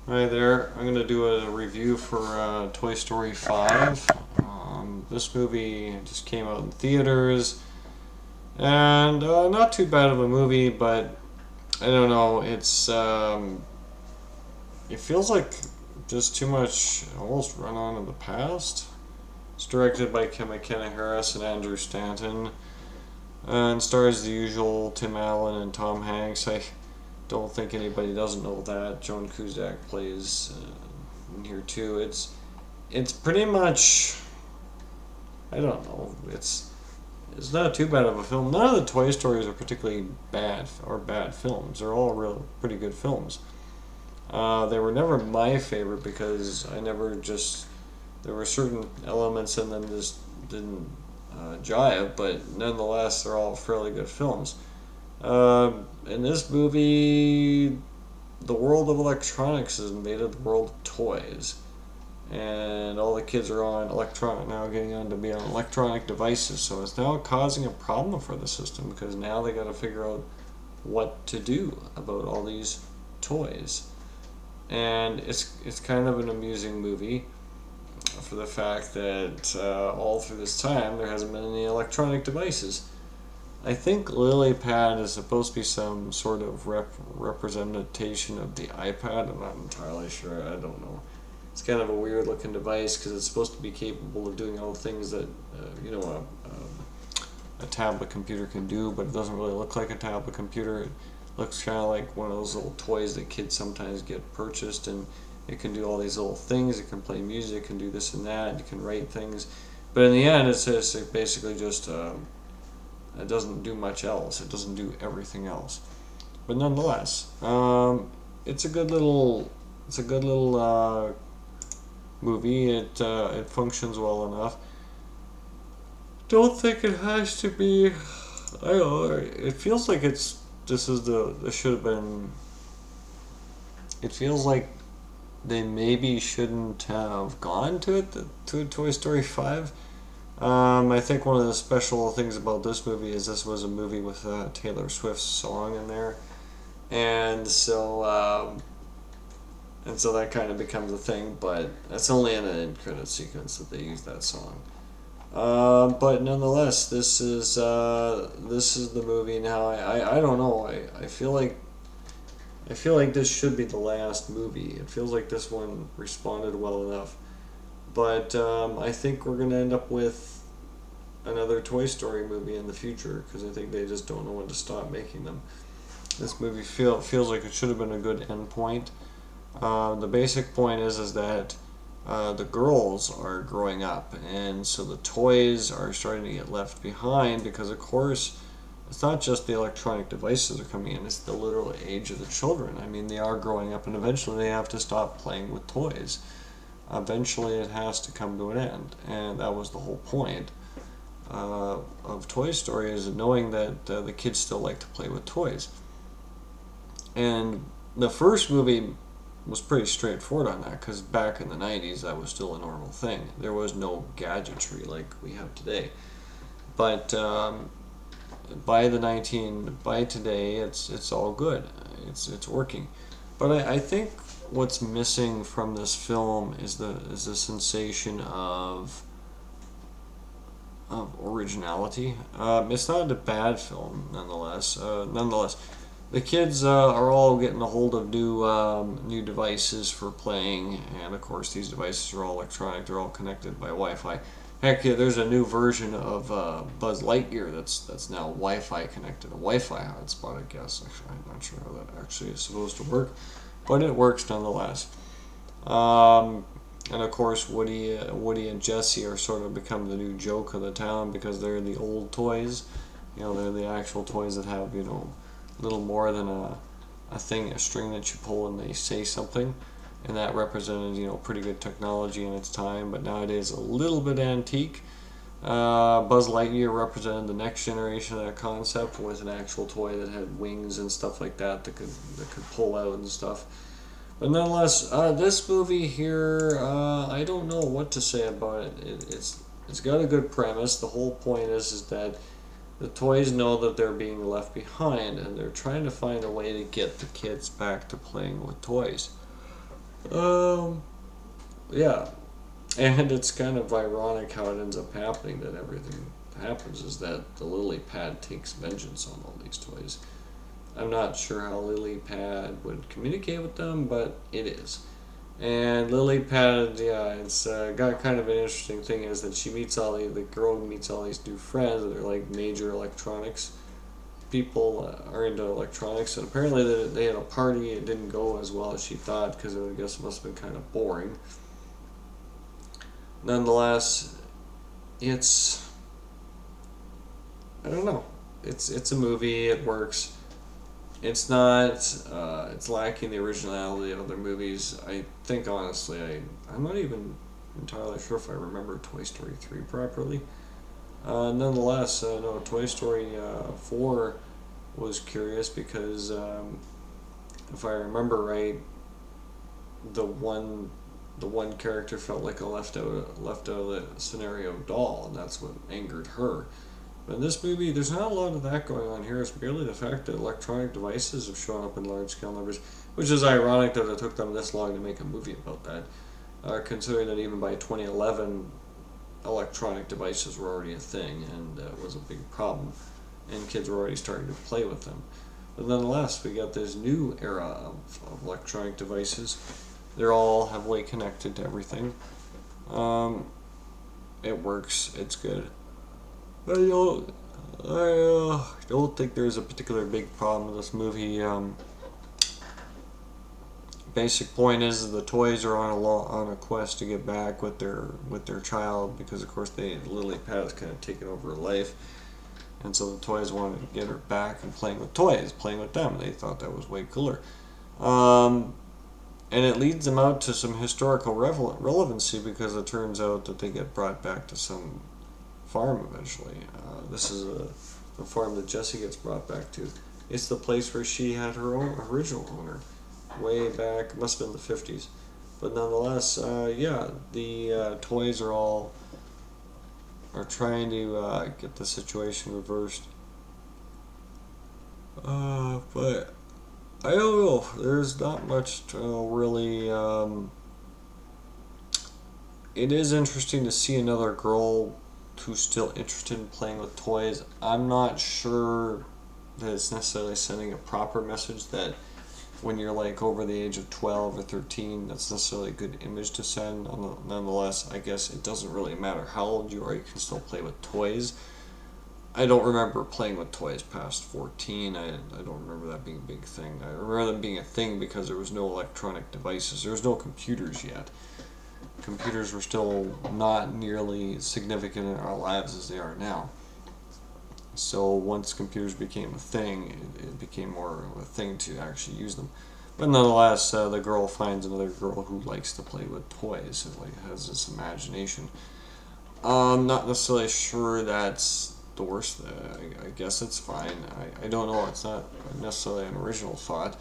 Hi there. I'm going to do a review for Toy Story 5. This movie just came out in theaters, and not too bad of a movie, but I don't know. It feels like just too much almost run on in the past. It's directed by Kim McKenna Harris and Andrew Stanton, and stars the usual Tim Allen and Tom Hanks. I don't think anybody doesn't know that. Joan Cusack plays in here too. It's pretty much, I don't know. It's not too bad of a film. None of the Toy Stories are particularly bad films. They're all real pretty good films. They were never my favorite because I never just there were certain elements in them just didn't jive. But nonetheless, they're all fairly good films. In this movie, the world of electronics is invaded the world of toys, and all the kids are on electronic now, getting on to be on electronic devices. So it's now causing a problem for the system because now they got to figure out what to do about all these toys, and it's kind of an amusing movie for the fact that all through this time there hasn't been any electronic devices. I think Lily Pad is supposed to be some sort of representation of the iPad. I'm not entirely sure. I don't know. It's kind of a weird looking device because it's supposed to be capable of doing all the things that a tablet computer can do, but it doesn't really look like a tablet computer. It looks kind of like one of those little toys that kids sometimes get purchased, and it can do all these little things. It can play music, it can do this and that. It can write things, but in the end, it's basically just. It doesn't do much else. It doesn't do everything else. But nonetheless, it's a good little movie. It functions well enough. Don't think it has to be. I don't know. It feels like it's. This should have been. It feels like they maybe shouldn't have gone to Toy Story 5. I think one of the special things about this movie is this was a movie with Taylor Swift's song in there, and so that kind of becomes a thing. But that's only in an end credit sequence that they use that song. But nonetheless, this is the movie now. I don't know. I feel like this should be the last movie. It feels like this one responded well enough. But I think we're gonna end up with another Toy Story movie in the future because I think they just don't know when to stop making them. This movie feels like it should have been a good end point. The basic point is that the girls are growing up, and so the toys are starting to get left behind because, of course, it's not just the electronic devices that are coming in; it's the literal age of the children. I mean, they are growing up, and eventually they have to stop playing with toys. Eventually, it has to come to an end, and that was the whole point of Toy Story, is knowing that the kids still like to play with toys. And the first movie was pretty straightforward on that because back in the 90s that was still a normal thing. There was no gadgetry like we have today. But by today it's all good. It's working. But I think what's missing from this film is the sensation of originality. It's not a bad film, nonetheless. Nonetheless, the kids are all getting a hold of new devices for playing, and of course these devices are all electronic. They're all connected by Wi-Fi. Heck, yeah, there's a new version of Buzz Lightyear that's now Wi-Fi connected, a Wi-Fi hotspot, I guess. Actually, I'm not sure how that actually is supposed to work, but it works nonetheless. And of course, Woody and Jesse are sort of become the new joke of the town because they're the old toys. They're the actual toys that have little more than a string that you pull and they say something, and that represented pretty good technology in its time, but nowadays a little bit antique. Buzz Lightyear represented the next generation of that concept with an actual toy that had wings and stuff like that could pull out and stuff. But nonetheless, this movie here, I don't know what to say about it. It's got a good premise. The whole point is that the toys know that they're being left behind, and they're trying to find a way to get the kids back to playing with toys. Um, yeah, and it's kind of ironic how it ends up happening that everything happens is that the lily pad takes vengeance on all these toys. I'm not sure how lily pad would communicate with them, but it is. And lily pad, yeah, it's got kind of an interesting thing is that she meets the girl meets all these new friends, and they're like major electronics people are into electronics, and apparently they had a party. It didn't go as well as she thought because I guess it must have been kind of boring. Nonetheless, it's I don't know. It's a movie. It works. It's not. It's lacking the originality of other movies. I think honestly, I'm not even entirely sure if I remember Toy Story 3 properly. Nonetheless, no, Toy Story 4 was curious because if I remember right, the one the one character felt like a left out of the scenario doll, and that's what angered her. But in this movie, there's not a lot of that going on here. It's merely the fact that electronic devices have shown up in large scale numbers, which is ironic that it took them this long to make a movie about that, considering that even by 2011, electronic devices were already a thing and was a big problem, and kids were already starting to play with them. But nonetheless, we got this new era of electronic devices. They're all heavily connected to everything. Um, it works. It's good. I don't think there's a particular big problem with this movie. Basic point is the toys are on a quest to get back with their child because of course Lily Pad has kind of taken over her life, and so the toys wanted to get her back and playing with toys, playing with them. They thought that was way cooler. Um, and it leads them out to some historical relevancy because it turns out that they get brought back to some farm eventually. This is the farm that Jessie gets brought back to. It's the place where she had her own original owner, way back. Must have been the 50s, but nonetheless, yeah, the toys are trying to get the situation reversed. But I don't know. There's not much to really. It is interesting to see another girl who's still interested in playing with toys. I'm not sure that it's necessarily sending a proper message that when you're like over the age of 12 or 13, that's necessarily a good image to send. Nonetheless, I guess it doesn't really matter how old you are, you can still play with toys. I don't remember playing with toys past 14. I don't remember that being a big thing. I remember them being a thing because there was no electronic devices. There was no computers yet. Computers were still not nearly as significant in our lives as they are now. So once computers became a thing, it became more of a thing to actually use them. But nonetheless, the girl finds another girl who likes to play with toys. It like has this imagination. I'm not necessarily sure that's the worst. I guess it's fine. I don't know. It's not necessarily an original thought.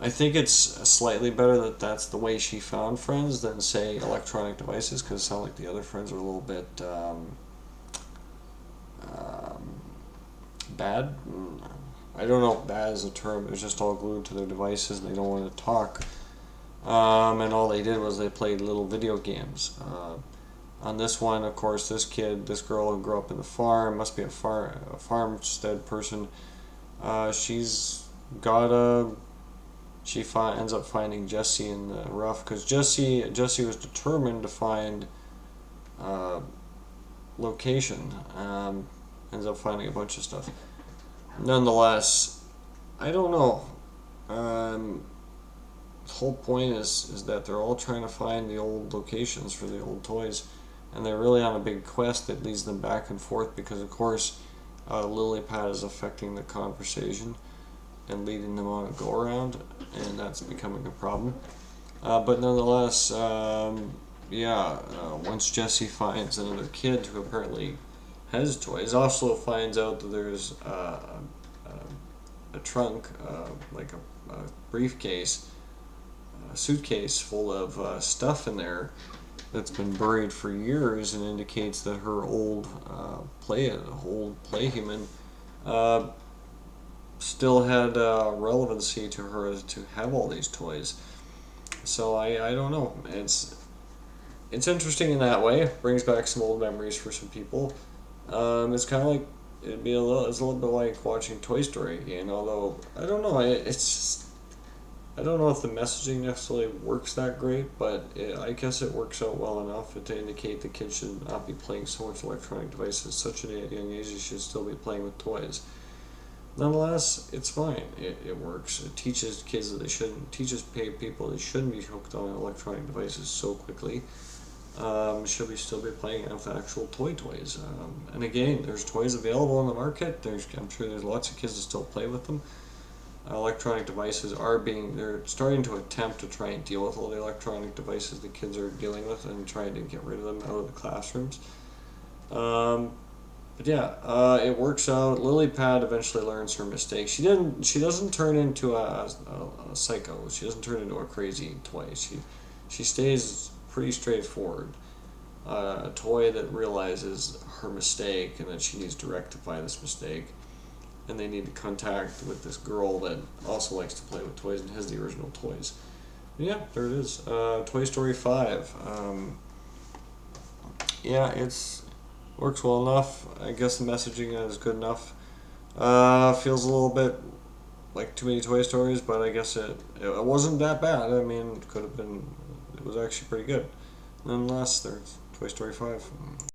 I think it's slightly better that that's the way she found friends than say electronic devices because it sounds like the other friends are a little bit um, bad. I don't know if bad is a term. They're just all glued to their devices and they don't want to talk. And all they did was they played little video games. On this one, of course, this girl who grew up in the farm, must be a farmstead person. She's got a ends up finding Jessie in the rough because Jessie was determined to find location. Ends up finding a bunch of stuff. Nonetheless, I don't know. The whole point is that they're all trying to find the old locations for the old toys, and they're really on a big quest that leads them back and forth because, of course, Lily Pad is affecting the conversation and leading them on a go around, and that's becoming a problem. But nonetheless, once Jessie finds another kid who apparently has toys, also finds out that there's a trunk, like a briefcase, a suitcase full of stuff in there that's been buried for years and indicates that her old play human uh, still had relevancy to her to have all these toys. So I don't know. It's interesting in that way. Brings back some old memories for some people. It's kind of like it's a little bit like watching Toy Story again. Although I don't know, it's just I don't know if the messaging necessarily works that great, but I guess it works out well enough to indicate the kids should not be playing so much electronic devices at such a young age. They should still be playing with toys. Nonetheless, it's fine. It works. It teaches kids that they shouldn't. Teaches people they shouldn't be hooked on electronic devices so quickly. Should we still be playing with actual toys? And again, there's toys available on the market. I'm sure there's lots of kids that still play with them. Electronic devices they're starting to attempt to try and deal with all the electronic devices the kids are dealing with and trying to get rid of them out of the classrooms. Um, but yeah, it works out. Lily Pad eventually learns her mistake. She doesn't turn into a psycho. She doesn't turn into a crazy toy. She stays pretty straightforward. A toy that realizes her mistake and that she needs to rectify this mistake, and they need to contact with this girl that also likes to play with toys and has the original toys. Yeah, there it is. Toy Story 5. Yeah, it's works well enough. I guess the messaging is good enough. Feels a little bit like too many Toy Stories, but I guess it wasn't that bad. I mean, it could have been. It was actually pretty good. Nonetheless, there's Toy Story 5.